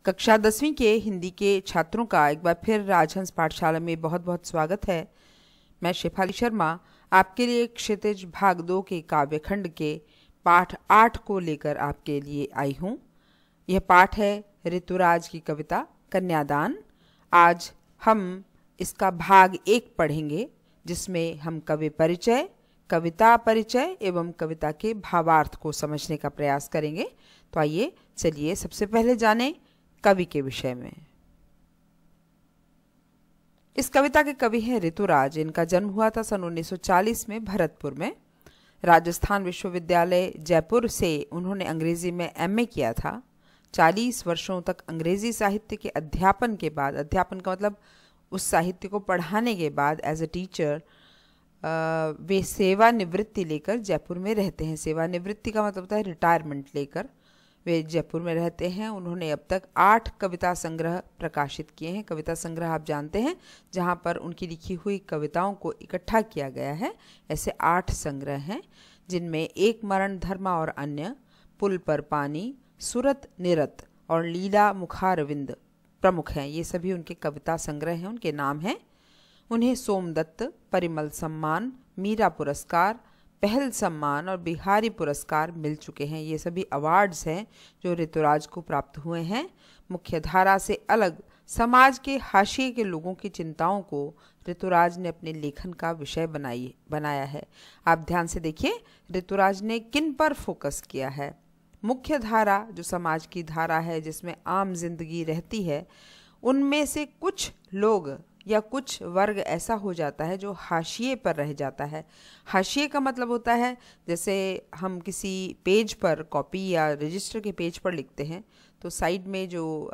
कक्षा 10वीं के हिंदी के छात्रों का एक बार फिर राजहंस पाठशाला में बहुत बहुत स्वागत है। मैं शेफाली शर्मा आपके लिए क्षितिज भाग 2 के काव्यखंड के पाठ 8 को लेकर आपके लिए आई हूँ। यह पाठ है ऋतुराज की कविता कन्यादान। आज हम इसका भाग 1 पढ़ेंगे, जिसमें हम कवि परिचय, कविता परिचय एवं कविता के भावार्थ को समझने का प्रयास करेंगे। तो आइए चलिए सबसे पहले जानें कवि के विषय में। इस कविता के कवि हैं ऋतुराज। इनका जन्म हुआ था सन 1940 में भरतपुर में। राजस्थान विश्वविद्यालय जयपुर से उन्होंने अंग्रेजी में एमए किया था। 40 वर्षों तक अंग्रेजी साहित्य के अध्यापन के बाद, अध्यापन का मतलब उस साहित्य को पढ़ाने के बाद एज ए टीचर वे सेवानिवृत्ति लेकर जयपुर में रहते हैं। सेवानिवृत्ति का मतलब होता है रिटायरमेंट लेकर वे जयपुर में रहते हैं। उन्होंने अब तक 8 कविता संग्रह प्रकाशित किए हैं। कविता संग्रह आप जानते हैं जहाँ पर उनकी लिखी हुई कविताओं को इकट्ठा किया गया है। ऐसे 8 संग्रह हैं, जिनमें एक मरण धर्मा और अन्य, पुल पर पानी, सुरत निरत और लीला मुखारविंद प्रमुख हैं। ये सभी उनके कविता संग्रह हैं। उनके नाम हैं। उन्हें सोमदत्त, परिमल सम्मान, मीरा पुरस्कार, पहल सम्मान और बिहारी पुरस्कार मिल चुके हैं। ये सभी अवार्ड्स हैं जो ऋतुराज को प्राप्त हुए हैं। मुख्य धारा से अलग समाज के हाशिए के लोगों की चिंताओं को ऋतुराज ने अपने लेखन का विषय बनाया है। आप ध्यान से देखिए, ऋतुराज ने किन पर फोकस किया है। मुख्य धारा जो समाज की धारा है, जिसमें आम जिंदगी रहती है, उनमें से कुछ लोग या कुछ वर्ग ऐसा हो जाता है जो हाशिए पर रह जाता है। हाशिए का मतलब होता है, जैसे हम किसी पेज पर, कॉपी या रजिस्टर के पेज पर लिखते हैं तो साइड में जो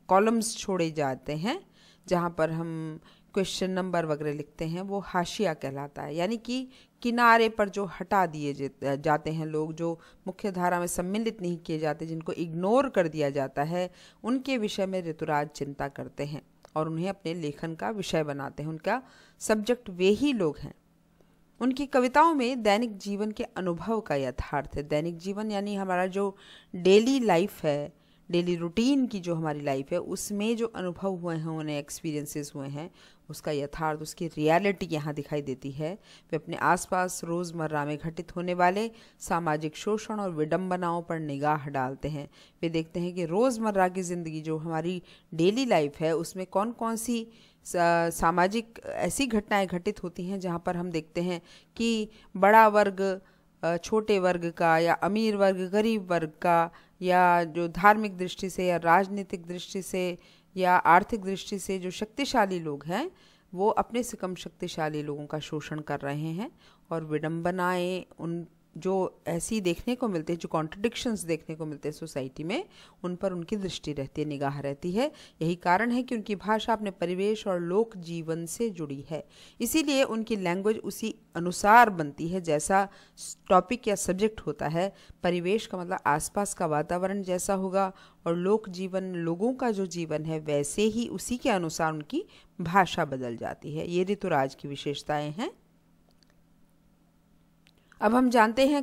कॉलम्स छोड़े जाते हैं, जहाँ पर हम क्वेश्चन नंबर वगैरह लिखते हैं, वो हाशिया कहलाता है। यानी कि किनारे पर जो हटा दिए जाते हैं लोग, जो मुख्य धारा में सम्मिलित नहीं किए जाते, जिनको इग्नोर कर दिया जाता है, उनके विषय में ऋतुराज चिंता करते हैं और उन्हें अपने लेखन का विषय बनाते हैं। उनका सब्जेक्ट वे ही लोग हैं। उनकी कविताओं में दैनिक जीवन के अनुभव का यथार्थ है। दैनिक जीवन यानी हमारा जो डेली लाइफ है, डेली रूटीन की जो हमारी लाइफ है, उसमें जो अनुभव हुए हैं, उन्हें एक्सपीरियंसेस हुए हैं, उसका यथार्थ, उसकी रियलिटी यहाँ दिखाई देती है। वे अपने आसपास रोज़मर्रा में घटित होने वाले सामाजिक शोषण और विडंबनाओं पर निगाह डालते हैं। वे देखते हैं कि रोज़मर्रा की ज़िंदगी, जो हमारी डेली लाइफ है, उसमें कौन कौन सी सामाजिक ऐसी घटनाएं घटित होती हैं जहाँ पर हम देखते हैं कि बड़ा वर्ग छोटे वर्ग का, या अमीर वर्ग गरीब वर्ग का, या जो धार्मिक दृष्टि से या राजनीतिक दृष्टि से या आर्थिक दृष्टि से जो शक्तिशाली लोग हैं, वो अपने से कम शक्तिशाली लोगों का शोषण कर रहे हैं। और विडंबनाएं उन जो ऐसी देखने को मिलते हैं, जो कॉन्ट्रडिक्शंस देखने को मिलते हैं सोसाइटी में, उन पर उनकी दृष्टि रहती है, निगाह रहती है। यही कारण है कि उनकी भाषा अपने परिवेश और लोक जीवन से जुड़ी है। इसीलिए उनकी लैंग्वेज उसी अनुसार बनती है जैसा टॉपिक या सब्जेक्ट होता है। परिवेश का मतलब आसपास का वातावरण जैसा होगा, और लोक जीवन, लोगों का जो जीवन है, वैसे ही उसी के अनुसार उनकी भाषा बदल जाती है। ये ऋतुराज की विशेषताएं हैं। अब हम जानते हैं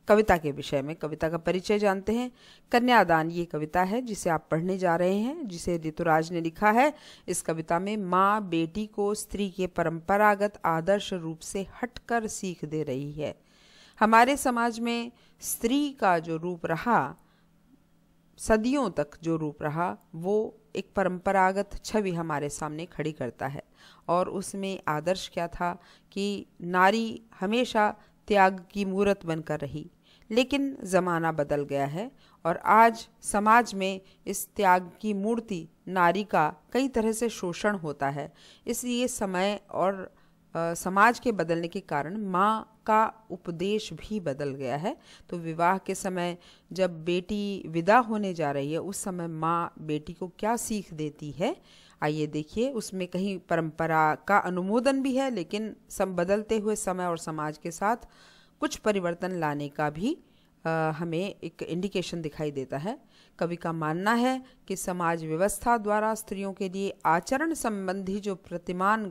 कविता के विषय में, कविता का परिचय जानते हैं। कन्यादान ये कविता है जिसे आप पढ़ने जा रहे हैं, जिसे ऋतुराज ने लिखा है। इस कविता में माँ बेटी को स्त्री के परंपरागत आदर्श रूप से हटकर सीख दे रही है। हमारे समाज में स्त्री का जो रूप रहा, सदियों तक जो रूप रहा, वो एक परंपरागत छवि हमारे सामने खड़ी करता है। और उसमें आदर्श क्या था कि नारी हमेशा त्याग की मूरत बनकर रही। लेकिन ज़माना बदल गया है और आज समाज में इस त्याग की मूर्ति नारी का कई तरह से शोषण होता है। इसलिए समय और समाज के बदलने के कारण माँ का उपदेश भी बदल गया है। तो विवाह के समय जब बेटी विदा होने जा रही है, उस समय माँ बेटी को क्या सीख देती है, आइए देखिए। उसमें कहीं परंपरा का अनुमोदन भी है, लेकिन सब बदलते हुए समय और समाज के साथ कुछ परिवर्तन लाने का भी हमें एक इंडिकेशन दिखाई देता है। कवि का मानना है कि समाज व्यवस्था द्वारा स्त्रियों के लिए आचरण संबंधी जो प्रतिमान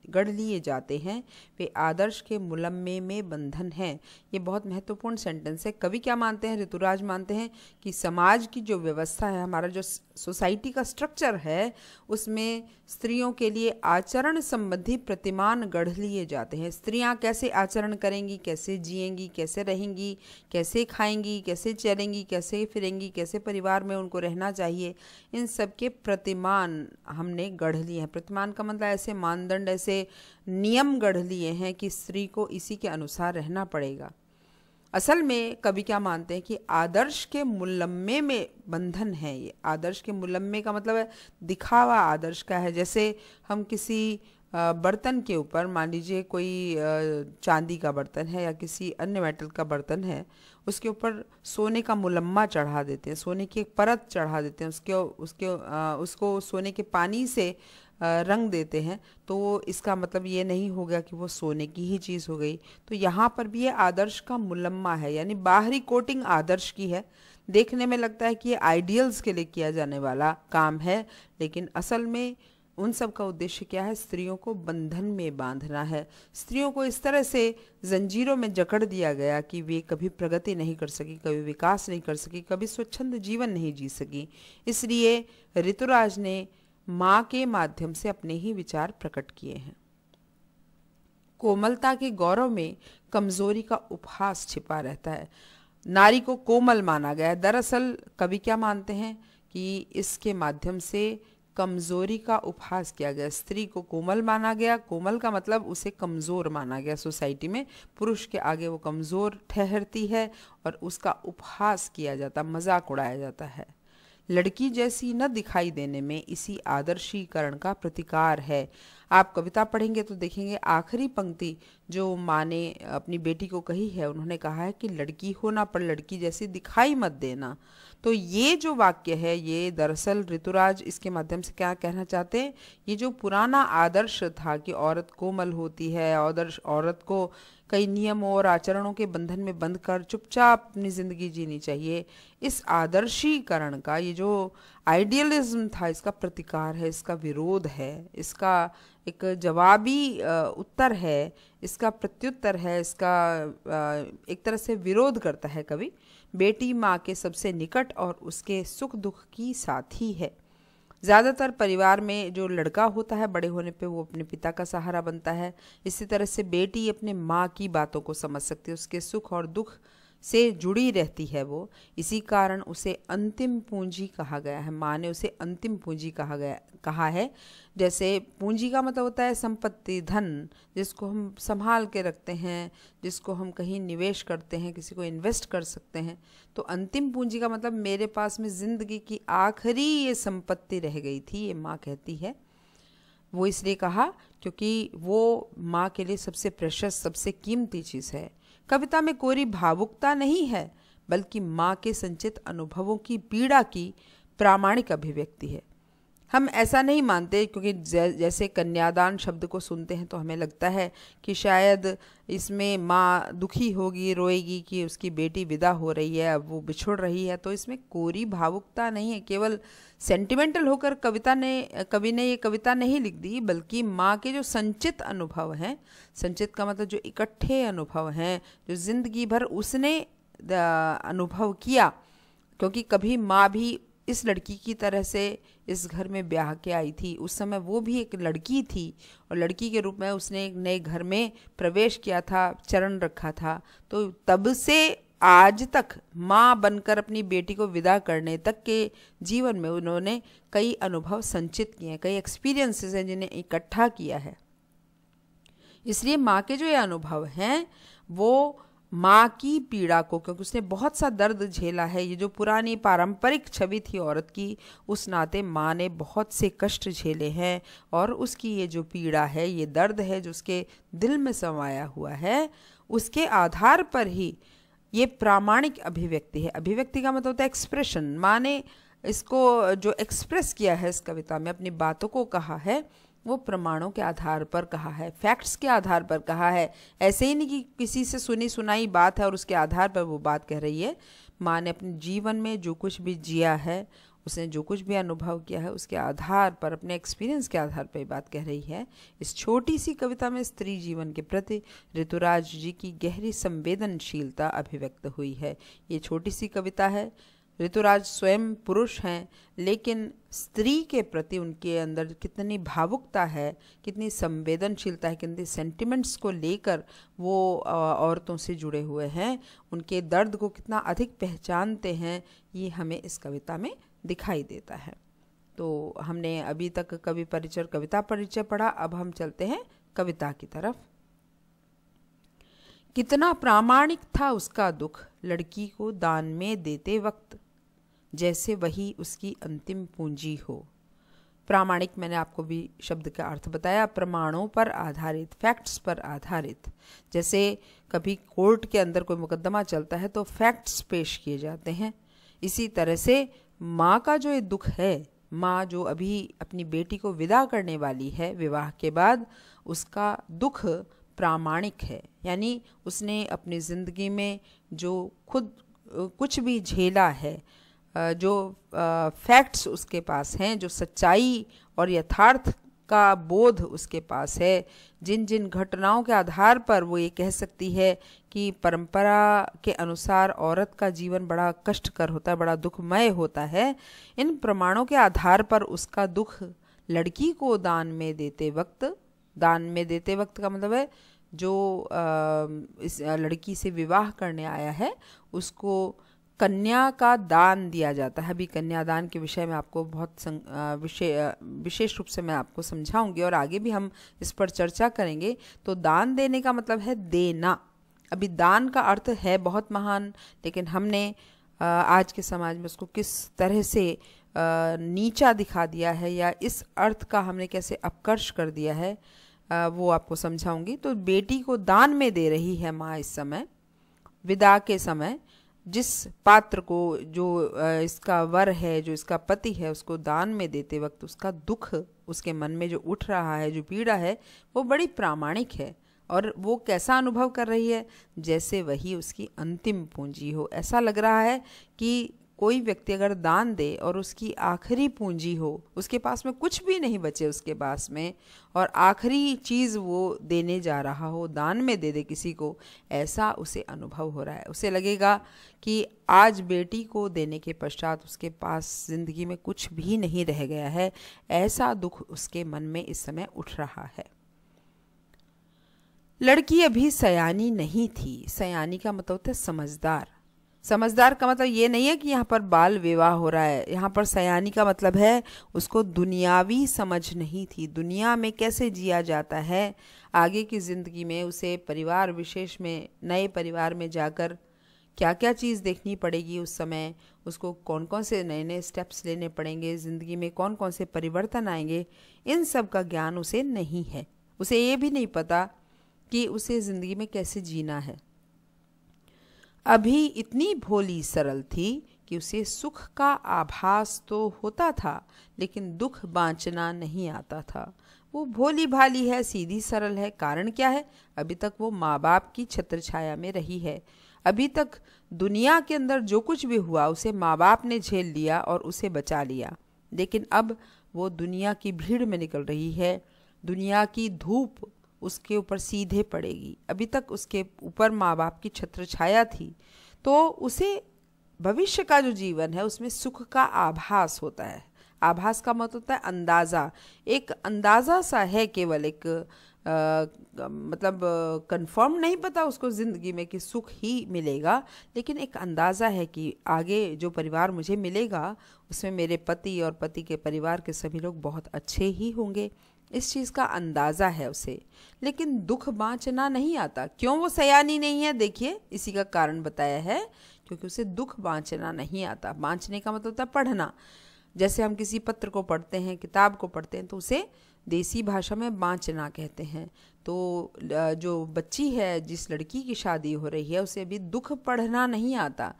गढ़ लिए जाते हैं वे आदर्श के मुलम्मे में बंधन हैं। ये बहुत महत्वपूर्ण सेंटेंस है। कवि क्या मानते हैं, ऋतुराज मानते हैं कि समाज की जो व्यवस्था है, हमारा जो सोसाइटी का स्ट्रक्चर है, उसमें स्त्रियों के लिए आचरण संबंधी प्रतिमान गढ़ लिए जाते हैं। स्त्रियां कैसे आचरण करेंगी, कैसे जिएंगी, कैसे रहेंगी, कैसे खाएंगी, कैसे चलेंगी, कैसे फिरेंगी, कैसे परिवार में उनको रहना चाहिए, इन सब के प्रतिमान हमने गढ़ लिए हैं। प्रतिमान का मतलब ऐसे मानदंड, ऐसे नियम गढ़ लिए हैं कि स्त्री को इसी के अनुसार रहना पड़ेगा। असल में कवि क्या मानते हैं कि आदर्श के मुलम्मे में बंधन है। ये आदर्श के मुलम्मे का मतलब है दिखावा आदर्श का है। जैसे हम किसी बर्तन के ऊपर, मान लीजिए कोई चांदी का बर्तन है या किसी अन्य मेटल का बर्तन है, उसके ऊपर सोने का मुलम्मा चढ़ा देते हैं, सोने की एक परत चढ़ा देते हैं, उसको सोने के पानी से रंग देते हैं, तो इसका मतलब ये नहीं हो गया कि वो सोने की ही चीज़ हो गई। तो यहाँ पर भी ये आदर्श का मुलम्मा है, यानी बाहरी कोटिंग आदर्श की है। देखने में लगता है कि ये आइडियल्स के लिए किया जाने वाला काम है, लेकिन असल में उन सब का उद्देश्य क्या है, स्त्रियों को बंधन में बांधना है। स्त्रियों को इस तरह से जंजीरों में जकड़ दिया गया कि वे कभी प्रगति नहीं कर सकी, कभी विकास नहीं कर सकी, कभी स्वच्छंद जीवन नहीं जी सकी। इसलिए ऋतुराज ने माँ के माध्यम से अपने ही विचार प्रकट किए हैं। कोमलता के गौरव में कमजोरी का उपहास छिपा रहता है। नारी को कोमल माना गया है। दरअसल कवि क्या मानते हैं कि इसके माध्यम से कमजोरी का उपहास किया गया। स्त्री को कोमल माना गया। कोमल का मतलब उसे कमज़ोर माना गया। सोसाइटी में पुरुष के आगे वो कमज़ोर ठहरती है और उसका उपहास किया जाता, मजाक उड़ाया जाता है। लड़की जैसी न दिखाई देने में इसी आदर्शीकरण का प्रतिकार है। आप कविता पढ़ेंगे तो देखेंगे आखिरी पंक्ति जो माँ ने अपनी बेटी को कही है, उन्होंने कहा है कि लड़की हो ना पर लड़की जैसी दिखाई मत देना। तो ये जो वाक्य है, ये दरअसल ऋतुराज इसके माध्यम से क्या कहना चाहते हैं, ये जो पुराना आदर्श था कि औरत कोमल होती है, औरत को कई नियमों और आचरणों के बंधन में बंध कर चुपचाप अपनी ज़िंदगी जीनी चाहिए, इस आदर्शीकरण का ये जो आइडियलिज्म था, इसका प्रतिकार है, इसका विरोध है, इसका एक जवाबी उत्तर है, इसका प्रत्युत्तर है, इसका एक तरह से विरोध करता है कवि। बेटी माँ के सबसे निकट और उसके सुख दुख की साथी है। ज़्यादातर परिवार में जो लड़का होता है, बड़े होने पे वो अपने पिता का सहारा बनता है। इसी तरह से बेटी अपने माँ की बातों को समझ सकती है, उसके सुख और दुख से जुड़ी रहती है वो। इसी कारण उसे अंतिम पूंजी कहा गया है। माँ ने उसे अंतिम पूंजी कहा है। जैसे पूंजी का मतलब होता है संपत्ति, धन, जिसको हम संभाल के रखते हैं, जिसको हम कहीं निवेश करते हैं, किसी को इन्वेस्ट कर सकते हैं। तो अंतिम पूंजी का मतलब मेरे पास में ज़िंदगी की आखिरी ये संपत्ति रह गई थी, ये माँ कहती है। वो इसलिए कहा क्योंकि वो माँ के लिए सबसे प्रेशस, सबसे कीमती चीज़ है। कविता में कोरी भावुकता नहीं है, बल्कि माँ के संचित अनुभवों की पीड़ा की प्रामाणिक अभिव्यक्ति है। हम ऐसा नहीं मानते, क्योंकि जैसे कन्यादान शब्द को सुनते हैं तो हमें लगता है कि शायद इसमें माँ दुखी होगी, रोएगी कि उसकी बेटी विदा हो रही है, अब वो बिछुड़ रही है। तो इसमें कोरी भावुकता नहीं है। केवल सेंटिमेंटल होकर कवि ने ये कविता नहीं लिख दी, बल्कि माँ के जो संचित अनुभव हैं, संचित का मतलब जो इकट्ठे अनुभव हैं, जो जिंदगी भर उसने अनुभव किया, क्योंकि कभी माँ भी इस लड़की की तरह से इस घर में ब्याह के आई थी। उस समय वो भी एक लड़की थी और लड़की के रूप में उसने एक नए घर में प्रवेश किया था, चरण रखा था। तो तब से आज तक माँ बनकर अपनी बेटी को विदा करने तक के जीवन में उन्होंने कई अनुभव संचित किए हैं, कई एक्सपीरियंसेस हैं जिन्हें इकट्ठा किया है। इसलिए माँ के जो ये अनुभव हैं वो माँ की पीड़ा को, क्योंकि उसने बहुत सा दर्द झेला है, ये जो पुरानी पारंपरिक छवि थी औरत की, उस नाते माँ ने बहुत से कष्ट झेले हैं और उसकी ये जो पीड़ा है, ये दर्द है जो उसके दिल में समाया हुआ है, उसके आधार पर ही ये प्रामाणिक अभिव्यक्ति है। अभिव्यक्ति का मतलब होता है एक्सप्रेशन। माँ ने इसको जो एक्सप्रेस किया है इस कविता में, अपनी बातों को कहा है, वो प्रमाणों के आधार पर कहा है, फैक्ट्स के आधार पर कहा है। ऐसे ही नहीं कि किसी से सुनी सुनाई बात है और उसके आधार पर वो बात कह रही है। माँ ने अपने जीवन में जो कुछ भी जिया है उसने जो कुछ भी अनुभव किया है उसके आधार पर, अपने एक्सपीरियंस के आधार पर बात कह रही है। इस छोटी सी कविता में स्त्री जीवन के प्रति ऋतुराज जी की गहरी संवेदनशीलता अभिव्यक्त हुई है। ये छोटी सी कविता है। ऋतुराज स्वयं पुरुष हैं, लेकिन स्त्री के प्रति उनके अंदर कितनी भावुकता है, कितनी संवेदनशीलता है, कितनी सेंटिमेंट्स को लेकर वो औरतों से जुड़े हुए हैं, उनके दर्द को कितना अधिक पहचानते हैं, ये हमें इस कविता में दिखाई देता है। तो हमने अभी तक कवि परिचय, कविता परिचय पढ़ा। अब हम चलते हैं कविता की तरफ। कितना प्रामाणिक था उसका दुख, लड़की को दान में देते वक्त, जैसे वही उसकी अंतिम पूंजी हो। प्रामाणिक, मैंने आपको भी शब्द का अर्थ बताया, प्रमाणों पर आधारित, फैक्ट्स पर आधारित। जैसे कभी कोर्ट के अंदर कोई मुकदमा चलता है तो फैक्ट्स पेश किए जाते हैं। इसी तरह से माँ का जो ये दुख है, माँ जो अभी अपनी बेटी को विदा करने वाली है विवाह के बाद, उसका दुख प्रामाणिक है। यानी उसने अपनी ज़िंदगी में जो खुद कुछ भी झेला है, जो फैक्ट्स उसके पास हैं, जो सच्चाई और यथार्थ का बोध उसके पास है, जिन जिन घटनाओं के आधार पर वो ये कह सकती है कि परंपरा के अनुसार औरत का जीवन बड़ा कष्टकर होता है, बड़ा दुखमय होता है, इन प्रमाणों के आधार पर उसका दुख लड़की को दान में देते वक्त, दान में देते वक्त का मतलब है जो इस लड़की से विवाह करने आया है उसको कन्या का दान दिया जाता है। अभी कन्यादान के विषय में आपको बहुत विशेष रूप से मैं आपको समझाऊंगी और आगे भी हम इस पर चर्चा करेंगे। तो दान देने का मतलब है देना। अभी दान का अर्थ है बहुत महान, लेकिन हमने आज के समाज में उसको किस तरह से नीचा दिखा दिया है या इस अर्थ का हमने कैसे अपकर्ष कर दिया है, वो आपको समझाऊंगी। तो बेटी को दान में दे रही है माँ इस समय, विदा के समय। जिस पात्र को, जो इसका वर है, जो इसका पति है, उसको दान में देते वक्त उसका दुख उसके मन में जो उठ रहा है, जो पीड़ा है, वो बड़ी प्रामाणिक है। और वो कैसा अनुभव कर रही है, जैसे वही उसकी अंतिम पूंजी हो। ऐसा लग रहा है कि कोई व्यक्ति अगर दान दे और उसकी आखिरी पूंजी हो, उसके पास में कुछ भी नहीं बचे उसके पास में, और आखिरी चीज़ वो देने जा रहा हो, दान में दे दे किसी को, ऐसा उसे अनुभव हो रहा है। उसे लगेगा कि आज बेटी को देने के पश्चात उसके पास ज़िंदगी में कुछ भी नहीं रह गया है। ऐसा दुख उसके मन में इस समय उठ रहा है। लड़की अभी सयानी नहीं थी। सयानी का मतलब होता है समझदार। समझदार का मतलब ये नहीं है कि यहाँ पर बाल विवाह हो रहा है। यहाँ पर सयानी का मतलब है उसको दुनियावी समझ नहीं थी, दुनिया में कैसे जिया जाता है, आगे की ज़िंदगी में उसे परिवार विशेष में, नए परिवार में जाकर क्या क्या चीज़ देखनी पड़ेगी, उस समय उसको कौन कौन से नए नए स्टेप्स लेने पड़ेंगे, ज़िंदगी में कौन कौन से परिवर्तन आएंगे, इन सब का ज्ञान उसे नहीं है। उसे ये भी नहीं पता कि उसे ज़िंदगी में कैसे जीना है। अभी इतनी भोली सरल थी कि उसे सुख का आभास तो होता था, लेकिन दुख बाँचना नहीं आता था। वो भोली भाली है, सीधी सरल है। कारण क्या है? अभी तक वो माँ बाप की छत्र छाया में रही है। अभी तक दुनिया के अंदर जो कुछ भी हुआ उसे माँ बाप ने झेल लिया और उसे बचा लिया, लेकिन अब वो दुनिया की भीड़ में निकल रही है। दुनिया की धूप उसके ऊपर सीधे पड़ेगी। अभी तक उसके ऊपर माँ बाप की छत्र छाया थी, तो उसे भविष्य का जो जीवन है उसमें सुख का आभास होता है। आभास का मतलब होता है अंदाज़ा। एक अंदाज़ा सा है, केवल एक मतलब कंफर्म नहीं पता उसको ज़िंदगी में कि सुख ही मिलेगा, लेकिन एक अंदाज़ा है कि आगे जो परिवार मुझे मिलेगा उसमें मेरे पति और पति के परिवार के सभी लोग बहुत अच्छे ही होंगे। इस चीज़ का अंदाज़ा है उसे, लेकिन दुख बाँचना नहीं आता। क्यों वो सयानी नहीं है? देखिए, इसी का कारण बताया है, क्योंकि उसे दुख बाँचना नहीं आता। बाँचने का मतलब होता है पढ़ना। जैसे हम किसी पत्र को पढ़ते हैं, किताब को पढ़ते हैं, तो उसे देसी भाषा में बाँचना कहते हैं। तो जो बच्ची है, जिस लड़की की शादी हो रही है, उसे अभी दुख पढ़ना नहीं आता।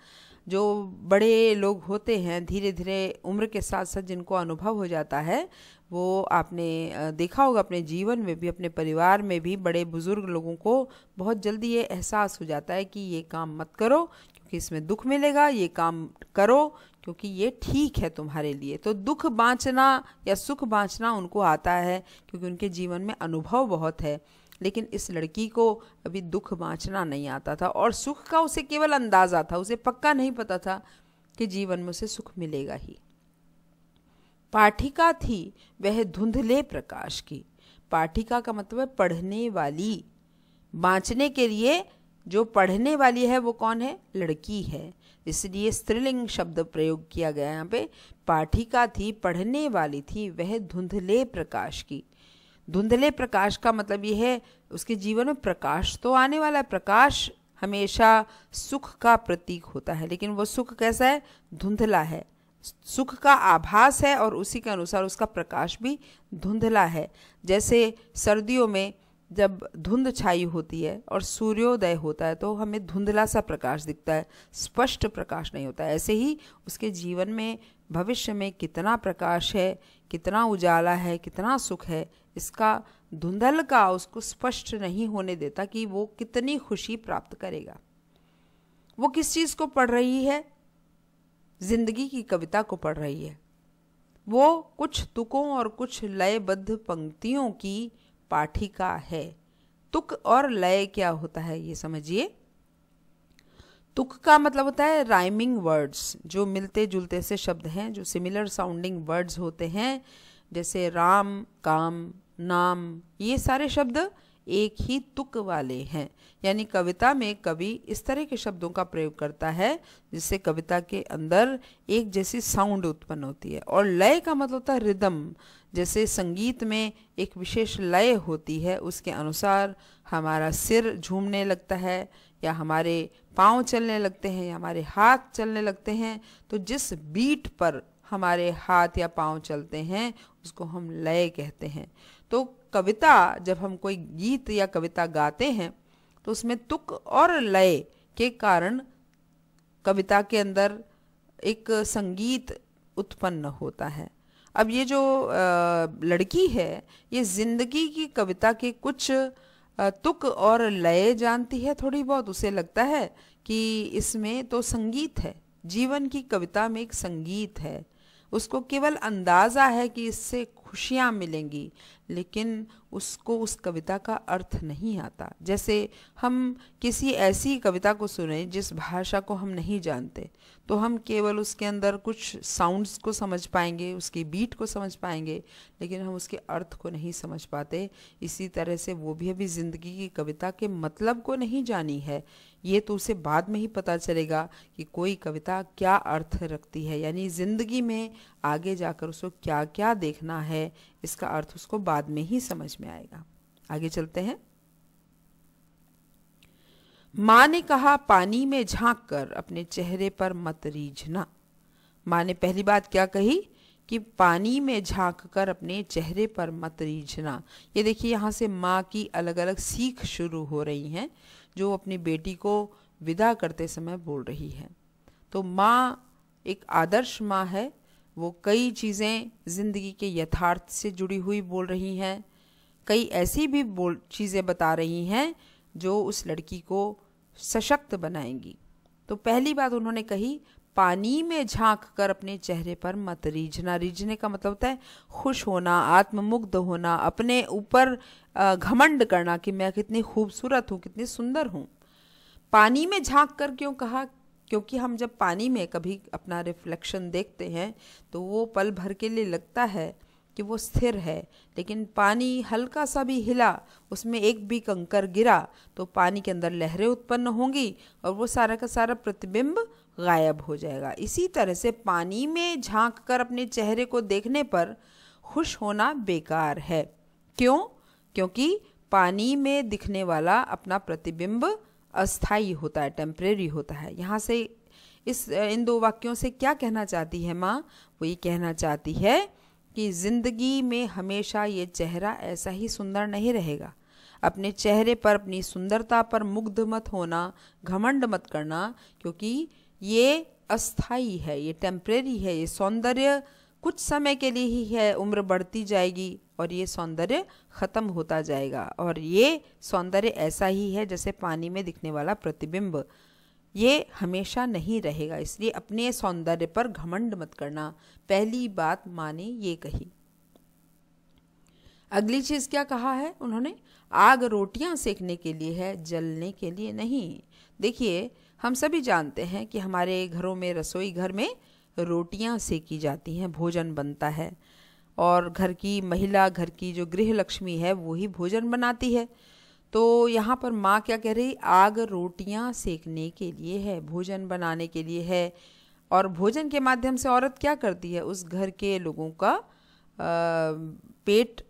जो बड़े लोग होते हैं, धीरे धीरे उम्र के साथ साथ जिनको अनुभव हो जाता है, वो आपने देखा होगा अपने जीवन में भी, अपने परिवार में भी, बड़े बुजुर्ग लोगों को बहुत जल्दी ये एहसास हो जाता है कि ये काम मत करो क्योंकि इसमें दुख मिलेगा, ये काम करो क्योंकि ये ठीक है तुम्हारे लिए। तो दुख बांचना या सुख बांचना उनको आता है क्योंकि उनके जीवन में अनुभव बहुत है, लेकिन इस लड़की को अभी दुख बांचना नहीं आता था और सुख का उसे केवल अंदाज़ा था, उसे पक्का नहीं पता था कि जीवन में उसे सुख मिलेगा ही। पाठिका थी वह धुंधले प्रकाश की। पाठिका का मतलब है पढ़ने वाली। बांचने के लिए जो पढ़ने वाली है वो कौन है? लड़की है, इसलिए स्त्रीलिंग शब्द प्रयोग किया गया यहाँ पे। पाठिका थी, पढ़ने वाली थी, वह धुंधले प्रकाश की। धुंधले प्रकाश का मतलब ये है उसके जीवन में प्रकाश तो आने वाला है। प्रकाश हमेशा सुख का प्रतीक होता है, लेकिन वो सुख कैसा है? धुंधला है। सुख का आभास है और उसी के अनुसार उसका प्रकाश भी धुंधला है। जैसे सर्दियों में जब धुंध छाई होती है और सूर्योदय होता है तो हमें धुंधला सा प्रकाश दिखता है, स्पष्ट प्रकाश नहीं होता है। ऐसे ही उसके जीवन में भविष्य में कितना प्रकाश है, कितना उजाला है, कितना सुख है, इसका धुंधल का उसको स्पष्ट नहीं होने देता कि वो कितनी खुशी प्राप्त करेगा। वो किस चीज़ को पढ़ रही है? जिंदगी की कविता को पढ़ रही है। वो कुछ तुकों और कुछ लयबद्ध पंक्तियों की पाठिका है। तुक और लय क्या होता है ये समझिए। तुक का मतलब होता है राइमिंग वर्ड्स, जो मिलते जुलते से शब्द हैं, जो सिमिलर साउंडिंग वर्ड्स होते हैं, जैसे राम, काम, नाम, ये सारे शब्द एक ही तुक वाले हैं। यानी कविता में कवि इस तरह के शब्दों का प्रयोग करता है जिससे कविता के अंदर एक जैसी साउंड उत्पन्न होती है। और लय का मतलब होता है रिदम। जैसे संगीत में एक विशेष लय होती है, उसके अनुसार हमारा सिर झूमने लगता है या हमारे पाँव चलने लगते हैं या हमारे हाथ चलने लगते हैं। तो जिस बीट पर हमारे हाथ या पाँव चलते हैं उसको हम लय कहते हैं। तो कविता, जब हम कोई गीत या कविता गाते हैं तो उसमें तुक और लय के कारण कविता के अंदर एक संगीत उत्पन्न होता है। अब ये जो लड़की है ये जिंदगी की कविता के कुछ तुक और लय जानती है थोड़ी बहुत। उसे लगता है कि इसमें तो संगीत है, जीवन की कविता में एक संगीत है। उसको केवल अंदाज़ा है कि इससे खुशियाँ मिलेंगी, लेकिन उसको उस कविता का अर्थ नहीं आता। जैसे हम किसी ऐसी कविता को सुने जिस भाषा को हम नहीं जानते, तो हम केवल उसके अंदर कुछ साउंड्स को समझ पाएंगे, उसकी बीट को समझ पाएंगे, लेकिन हम उसके अर्थ को नहीं समझ पाते। इसी तरह से वो भी अभी ज़िंदगी की कविता के मतलब को नहीं जानी है। ये तो उसे बाद में ही पता चलेगा कि कोई कविता क्या अर्थ रखती है, यानी ज़िंदगी में आगे जाकर उसको क्या क्या देखना है, इसका अर्थ उसको बाद में ही समझ में आएगा। आगे चलते हैं। माँ ने कहा पानी में झांक कर अपने चेहरे पर मत रीझना। माँ ने पहली बात क्या कही कि पानी में झांक कर अपने चेहरे पर मत रीझना। ये देखिए यहाँ से माँ की अलग अलग सीख शुरू हो रही हैं जो अपनी बेटी को विदा करते समय बोल रही है। तो माँ एक आदर्श माँ है, वो कई चीज़ें ज़िंदगी के यथार्थ से जुड़ी हुई बोल रही हैं, कई ऐसी भी चीज़ें बता रही हैं जो उस लड़की को सशक्त बनाएंगी। तो पहली बात उन्होंने कही, पानी में झांक कर अपने चेहरे पर मत रीझना। रीझने का मतलब होता है खुश होना, आत्ममुग्ध होना, अपने ऊपर घमंड करना कि मैं कितनी खूबसूरत हूँ, कितनी सुंदर हूँ। पानी में झांक कर क्यों कहा? क्योंकि हम जब पानी में कभी अपना रिफ्लेक्शन देखते हैं तो वो पल भर के लिए लगता है कि वो स्थिर है, लेकिन पानी हल्का सा भी हिला, उसमें एक भी कंकर गिरा तो पानी के अंदर लहरें उत्पन्न होंगी और वो सारा का सारा प्रतिबिंब गायब हो जाएगा। इसी तरह से पानी में झांक कर अपने चेहरे को देखने पर खुश होना बेकार है। क्यों? क्योंकि पानी में दिखने वाला अपना प्रतिबिंब अस्थाई होता है, टेम्परेरी होता है। यहाँ से इन दो वाक्यों से क्या कहना चाहती है माँ? वो ये कहना चाहती है कि ज़िंदगी में हमेशा ये चेहरा ऐसा ही सुंदर नहीं रहेगा। अपने चेहरे पर, अपनी सुंदरता पर मुग्ध मत होना, घमंड मत करना, क्योंकि ये अस्थाई है, ये टेम्परेरी है। ये सौंदर्य कुछ समय के लिए ही है, उम्र बढ़ती जाएगी और ये सौंदर्य ख़त्म होता जाएगा। और ये सौंदर्य ऐसा ही है जैसे पानी में दिखने वाला प्रतिबिंब। ये हमेशा नहीं रहेगा, इसलिए अपने सौंदर्य पर घमंड मत करना। पहली बात माँ ने ये कही। अगली चीज क्या कहा है उन्होंने? आग रोटियां सेकने के लिए है, जलने के लिए नहीं। देखिए, हम सभी जानते हैं कि हमारे घरों में, रसोई घर में रोटियां सेकी जाती हैं, भोजन बनता है, और घर की महिला, घर की जो गृह लक्ष्मी है, वो ही भोजन बनाती है। तो यहाँ पर माँ क्या कह रही? आग रोटियां सेकने के लिए है, भोजन बनाने के लिए है। और भोजन के माध्यम से औरत क्या करती है? उस घर के लोगों का पेट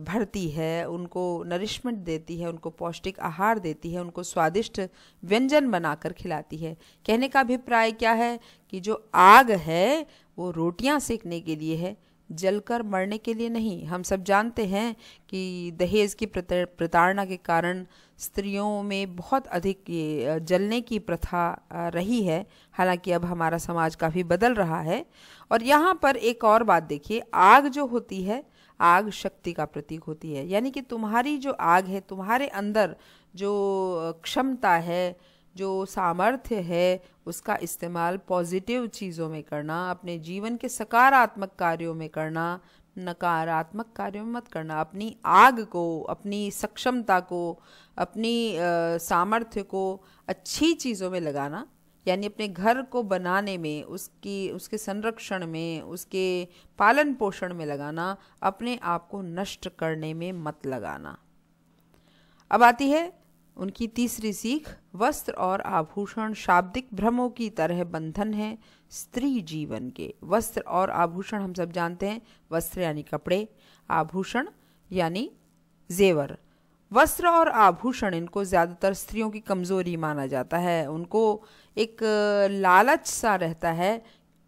भरती है, उनको नरिशमेंट देती है, उनको पौष्टिक आहार देती है, उनको स्वादिष्ट व्यंजन बनाकर खिलाती है। कहने का अभिप्राय क्या है कि जो आग है वो रोटियां सेकने के लिए है, जलकर मरने के लिए नहीं। हम सब जानते हैं कि दहेज की प्रताड़ना के कारण स्त्रियों में बहुत अधिक ये जलने की प्रथा रही है। हालांकि अब हमारा समाज काफ़ी बदल रहा है। और यहाँ पर एक और बात देखिए, आग जो होती है, आग शक्ति का प्रतीक होती है। यानी कि तुम्हारी जो आग है, तुम्हारे अंदर जो क्षमता है, जो सामर्थ्य है, उसका इस्तेमाल पॉजिटिव चीज़ों में करना, अपने जीवन के सकारात्मक कार्यों में करना, नकारात्मक कार्यों में मत करना। अपनी आग को, अपनी सक्षमता को, अपनी सामर्थ्य को अच्छी चीज़ों में लगाना, यानी अपने घर को बनाने में, उसके संरक्षण में, उसके पालन पोषण में लगाना, अपने आप को नष्ट करने में मत लगाना। अब आती है उनकी तीसरी सीख। वस्त्र और आभूषण शाब्दिक भ्रमों की तरह बंधन है स्त्री जीवन के। वस्त्र और आभूषण हम सब जानते हैं, वस्त्र यानी कपड़े, आभूषण यानी जेवर। वस्त्र और आभूषण, इनको ज़्यादातर स्त्रियों की कमज़ोरी माना जाता है। उनको एक लालच सा रहता है,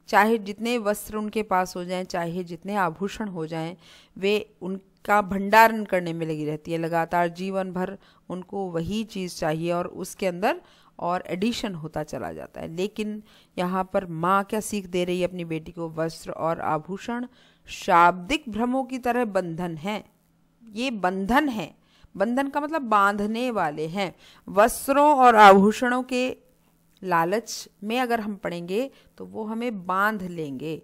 चाहे जितने वस्त्र उनके पास हो जाएं, चाहे जितने आभूषण हो जाएं, वे उनका भंडारण करने में लगी रहती है। लगातार जीवन भर उनको वही चीज़ चाहिए और उसके अंदर और एडिशन होता चला जाता है। लेकिन यहाँ पर माँ क्या सीख दे रही है अपनी बेटी को? वस्त्र और आभूषण शाब्दिक भ्रमों की तरह बंधन है। ये बंधन है, बंधन का मतलब बांधने वाले हैं। वस्त्रों और आभूषणों के लालच में अगर हम पड़ेंगे तो वो हमें बांध लेंगे।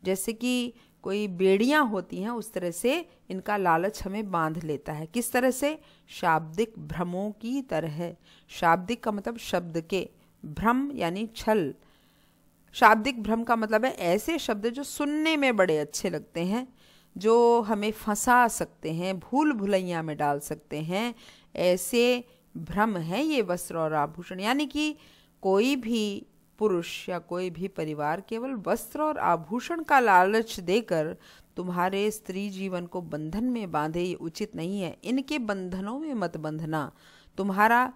जैसे कि कोई बेड़ियां होती हैं, उस तरह से इनका लालच हमें बांध लेता है। किस तरह से? शाब्दिक भ्रमों की तरह। शाब्दिक का मतलब शब्द के, भ्रम यानी छल। शाब्दिक भ्रम का मतलब है ऐसे शब्द जो सुनने में बड़े अच्छे लगते हैं, जो हमें फंसा सकते हैं, भूल भुलैया में डाल सकते हैं, ऐसे भ्रम है ये वस्त्र और आभूषण। यानी कि कोई भी पुरुष या कोई भी परिवार केवल वस्त्र और आभूषण का लालच देकर तुम्हारे स्त्री जीवन को बंधन में बांधे, ये उचित नहीं है। इनके बंधनों में मत बंधना। तुम्हारा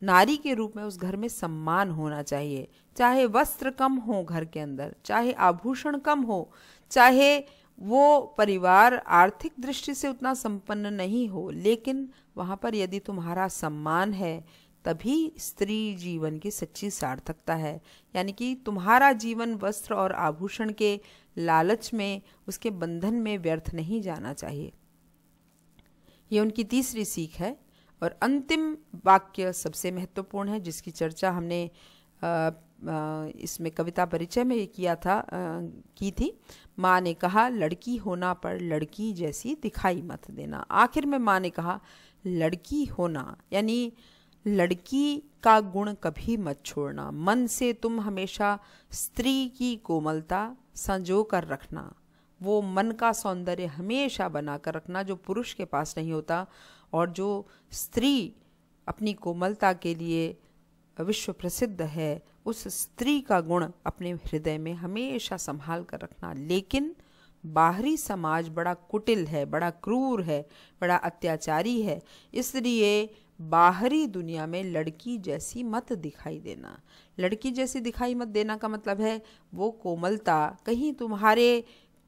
नारी के रूप में उस घर में सम्मान होना चाहिए। चाहे वस्त्र कम हो घर के अंदर, चाहे आभूषण कम हो, चाहे वो परिवार आर्थिक दृष्टि से उतना संपन्न नहीं हो, लेकिन वहाँ पर यदि तुम्हारा सम्मान है, तभी स्त्री जीवन की सच्ची सार्थकता है। यानी कि तुम्हारा जीवन वस्त्र और आभूषण के लालच में, उसके बंधन में व्यर्थ नहीं जाना चाहिए। ये उनकी तीसरी सीख है। और अंतिम वाक्य सबसे महत्वपूर्ण है, जिसकी चर्चा हमने इसमें कविता परिचय में की थी। माँ ने कहा, लड़की होना पर लड़की जैसी दिखाई मत देना। आखिर में माँ ने कहा, लड़की होना यानी लड़की का गुण कभी मत छोड़ना। मन से तुम हमेशा स्त्री की कोमलता संजो कर रखना। वो मन का सौंदर्य हमेशा बना कर रखना जो पुरुष के पास नहीं होता, और जो स्त्री अपनी कोमलता के लिए विश्व प्रसिद्ध है, उस स्त्री का गुण अपने हृदय में हमेशा संभाल कर रखना। लेकिन बाहरी समाज बड़ा कुटिल है, बड़ा क्रूर है, बड़ा अत्याचारी है, इसलिए बाहरी दुनिया में लड़की जैसी मत दिखाई देना। लड़की जैसी दिखाई मत देना का मतलब है वो कोमलता कहीं तुम्हारे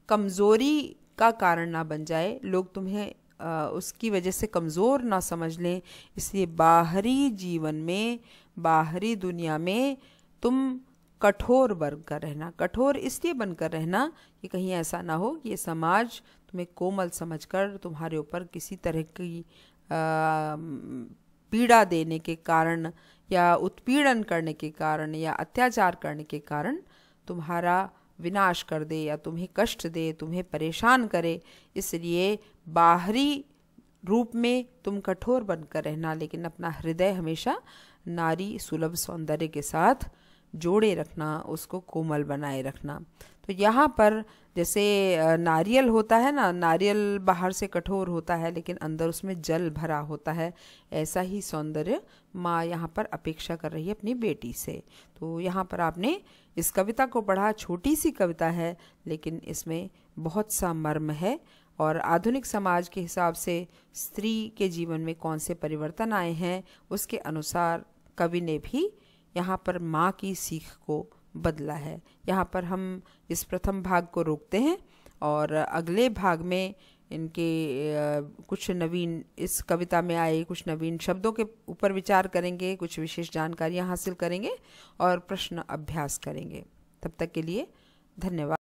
कमज़ोरी का कारण ना बन जाए, लोग तुम्हें उसकी वजह से कमज़ोर ना समझ लें। इसलिए बाहरी जीवन में, बाहरी दुनिया में तुम कठोर बनकर रहना। कठोर इसलिए बनकर रहना कि कहीं ऐसा ना हो कि ये समाज तुम्हें कोमल समझकर तुम्हारे ऊपर किसी तरह की पीड़ा देने के कारण या उत्पीड़न करने के कारण या अत्याचार करने के कारण तुम्हारा विनाश कर दे या तुम्हें कष्ट दे, तुम्हें परेशान करे। इसलिए बाहरी रूप में तुम कठोर बनकर रहना, लेकिन अपना हृदय हमेशा नारी सुलभ सौंदर्य के साथ जोड़े रखना, उसको कोमल बनाए रखना। तो यहाँ पर जैसे नारियल होता है ना, नारियल बाहर से कठोर होता है लेकिन अंदर उसमें जल भरा होता है, ऐसा ही सौंदर्य माँ यहाँ पर अपेक्षा कर रही है अपनी बेटी से। तो यहाँ पर आपने इस कविता को पढ़ा, छोटी सी कविता है लेकिन इसमें बहुत सा मर्म है और आधुनिक समाज के हिसाब से स्त्री के जीवन में कौन से परिवर्तन आए हैं उसके अनुसार कवि ने भी यहाँ पर माँ की सीख को बदला है। यहाँ पर हम इस प्रथम भाग को रोकते हैं और अगले भाग में इनके कुछ नवीन, इस कविता में आए कुछ नवीन शब्दों के ऊपर विचार करेंगे, कुछ विशेष जानकारियाँ हासिल करेंगे और प्रश्न अभ्यास करेंगे। तब तक के लिए धन्यवाद।